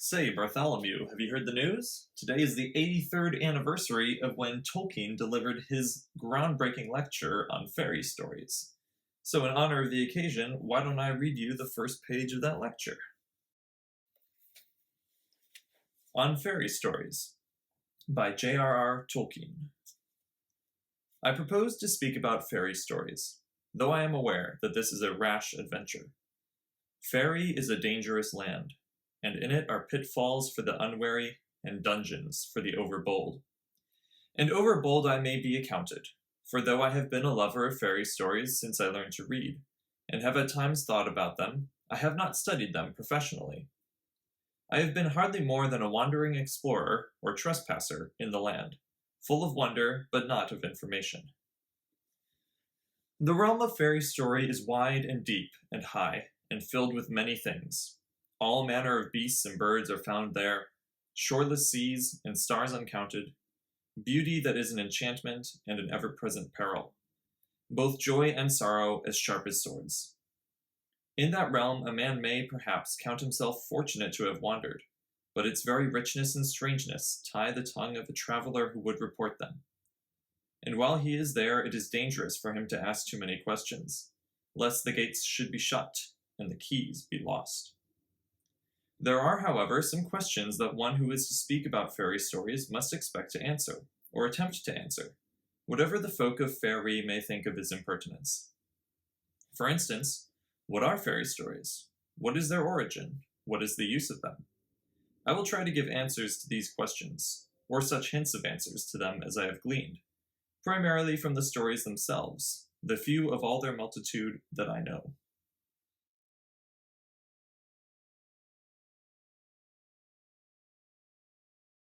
Say, Bartholomew, have you heard the news? Today is the 83rd anniversary of when Tolkien delivered his groundbreaking lecture on fairy stories. So, in honor of the occasion, why don't I read you the first page of that lecture? On Fairy Stories by J.R.R. Tolkien. I propose to speak about fairy stories, though I am aware that this is a rash adventure. Fairy is a dangerous land, and in it are pitfalls for the unwary and dungeons for the overbold. And overbold I may be accounted, for though I have been a lover of fairy stories since I learned to read, and have at times thought about them, I have not studied them professionally. I have been hardly more than a wandering explorer or trespasser in the land, full of wonder but not of information. The realm of fairy story is wide and deep and high, and filled with many things. All manner of beasts and birds are found there, shoreless seas and stars uncounted, beauty that is an enchantment and an ever-present peril, both joy and sorrow as sharp as swords. In that realm a man may, perhaps, count himself fortunate to have wandered, but its very richness and strangeness tie the tongue of a traveler who would report them. And while he is there, it is dangerous for him to ask too many questions, lest the gates should be shut and the keys be lost. There are, however, some questions that one who is to speak about fairy stories must expect to answer, or attempt to answer, whatever the folk of fairy may think of his impertinence. For instance, what are fairy stories? What is their origin? What is the use of them? I will try to give answers to these questions, or such hints of answers to them as I have gleaned, primarily from the stories themselves, the few of all their multitude that I know.